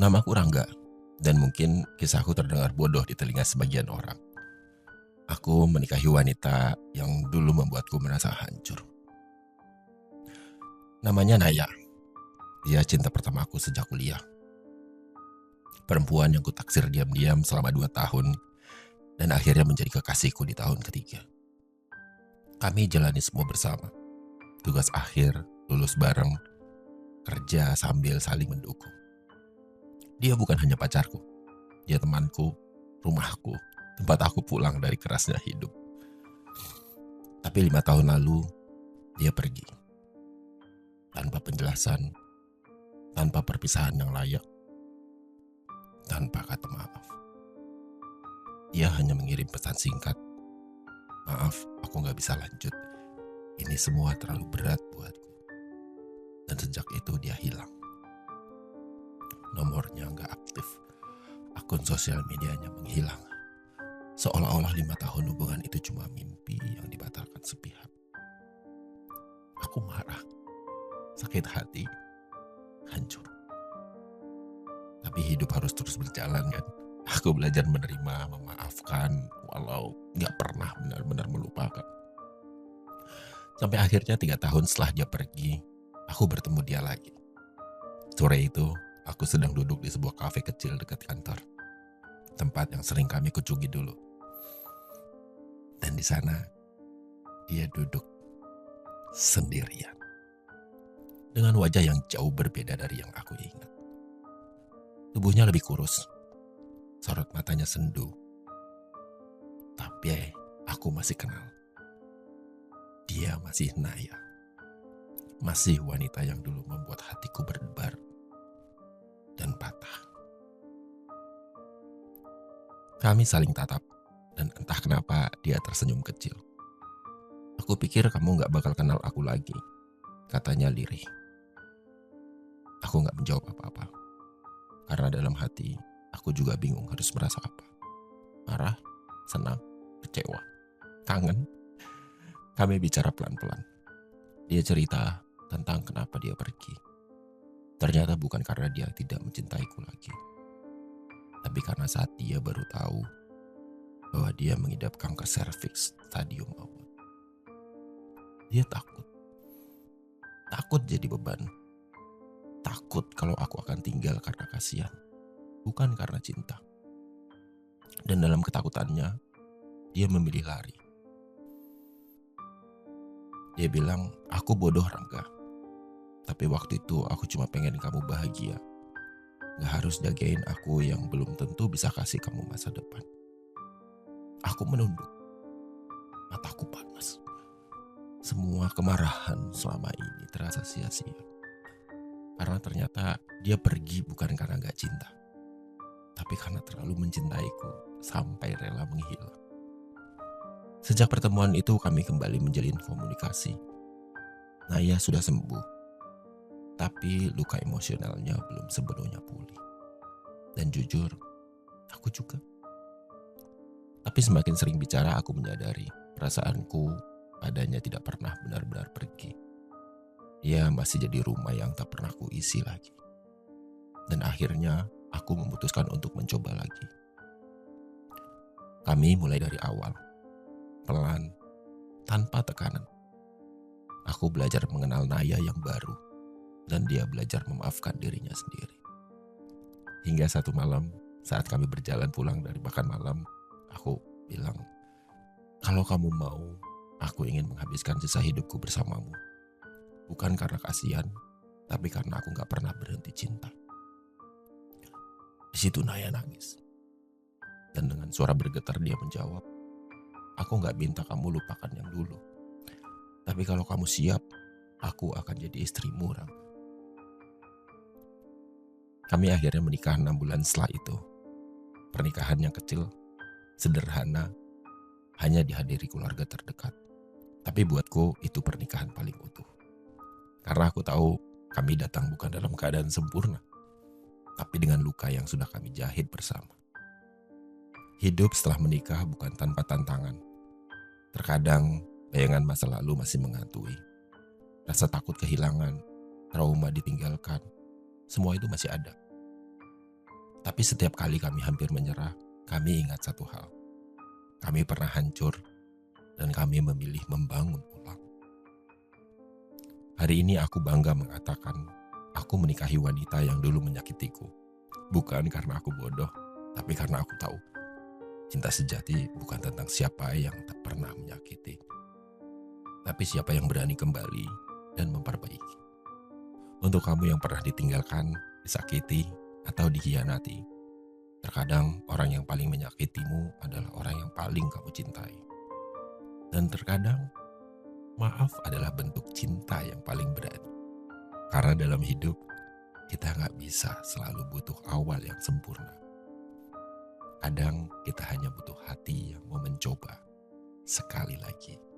Namaku Rangga, dan mungkin kisahku terdengar bodoh di telinga sebagian orang. Aku menikahi wanita yang dulu membuatku merasa hancur. Namanya Naya. Dia cinta pertamaku sejak kuliah. Perempuan yang kutaksir diam-diam selama 2 tahun dan akhirnya menjadi kekasihku di tahun ketiga. Kami jalani semua bersama. Tugas akhir, lulus bareng, kerja sambil saling mendukung. Dia bukan hanya pacarku. Dia temanku, rumahku, tempat aku pulang dari kerasnya hidup. Tapi 5 tahun lalu, dia pergi. Tanpa penjelasan, tanpa perpisahan yang layak, tanpa kata maaf. Dia hanya mengirim pesan singkat. Maaf, aku gak bisa lanjut. Ini semua terlalu berat buatku. Dan sejak itu dia hilang. Nomornya gak aktif. Akun sosial medianya menghilang. Seolah-olah 5 tahun hubungan itu cuma mimpi yang dibatalkan sepihak. Aku marah, sakit hati, hancur. Tapi hidup harus terus berjalan kan. Aku belajar menerima, memaafkan, walau gak pernah benar-benar melupakan. Sampai akhirnya 3 tahun setelah dia pergi, aku bertemu dia lagi. Sore itu, aku sedang duduk di sebuah kafe kecil dekat kantor. Tempat yang sering kami kunjungi dulu. Dan di sana, dia duduk sendirian. Dengan wajah yang jauh berbeda dari yang aku ingat. Tubuhnya lebih kurus. Sorot matanya sendu. Tapi aku masih kenal. Dia masih Naya. Masih wanita yang dulu membuat hatiku berdebar dan patah. Kami saling tatap, dan entah kenapa dia tersenyum kecil. Aku pikir kamu gak bakal kenal aku lagi, katanya lirih. Aku gak menjawab apa-apa, karena dalam hati aku juga bingung harus merasa apa. Marah, senang, kecewa, kangen. Kami bicara pelan-pelan. Dia cerita tentang kenapa dia pergi. Ternyata bukan karena dia tidak mencintaiku lagi, tapi karena saat dia baru tahu bahwa dia mengidap kanker serviks stadium awal. Dia takut. Takut jadi beban. Takut kalau aku akan tinggal karena kasihan, bukan karena cinta. Dan dalam ketakutannya, dia memilih lari. Dia bilang, aku bodoh Rangga. Tapi waktu itu aku cuma pengen kamu bahagia. Gak harus jagain aku yang belum tentu bisa kasih kamu masa depan. Aku menunduk. Mataku panas. Semua kemarahan selama ini terasa sia-sia. Karena ternyata dia pergi bukan karena gak cinta. Tapi karena terlalu mencintaiku sampai rela menghilang. Sejak pertemuan itu kami kembali menjalin komunikasi. Naya sudah sembuh. Tapi luka emosionalnya belum sepenuhnya pulih. Dan jujur, aku juga. Tapi semakin sering bicara aku menyadari perasaanku padanya tidak pernah benar-benar pergi. Dia masih jadi rumah yang tak pernah kuisi lagi. Dan akhirnya aku memutuskan untuk mencoba lagi. Kami mulai dari awal. Pelan, tanpa tekanan. Aku belajar mengenal Naya yang baru. Dan dia belajar memaafkan dirinya sendiri. Hingga satu malam, saat kami berjalan pulang dari makan malam, aku bilang, kalau kamu mau, aku ingin menghabiskan sisa hidupku bersamamu. Bukan karena kasihan, tapi karena aku gak pernah berhenti cinta. Di situ Naya nangis. Dan dengan suara bergetar dia menjawab, aku gak minta kamu lupakan yang dulu. Tapi kalau kamu siap, aku akan jadi istrimu, Rang. Kami akhirnya menikah 6 bulan setelah itu. Pernikahan yang kecil, sederhana, hanya dihadiri keluarga terdekat. Tapi buatku itu pernikahan paling utuh. Karena aku tahu kami datang bukan dalam keadaan sempurna, tapi dengan luka yang sudah kami jahit bersama. Hidup setelah menikah bukan tanpa tantangan. Terkadang bayangan masa lalu masih menghantui. Rasa takut kehilangan, trauma ditinggalkan, semua itu masih ada. Tapi setiap kali kami hampir menyerah, kami ingat satu hal. Kami pernah hancur dan kami memilih membangun ulang. Hari ini aku bangga mengatakan, aku menikahi wanita yang dulu menyakitiku. Bukan karena aku bodoh, tapi karena aku tahu. Cinta sejati bukan tentang siapa yang tak pernah menyakiti, tapi siapa yang berani kembali dan memperbaiki. Untuk kamu yang pernah ditinggalkan, disakiti, atau dikhianati, terkadang orang yang paling menyakitimu adalah orang yang paling kamu cintai. Dan terkadang, maaf adalah bentuk cinta yang paling berani. Karena dalam hidup, kita gak bisa selalu butuh awal yang sempurna. Kadang kita hanya butuh hati yang mau mencoba sekali lagi.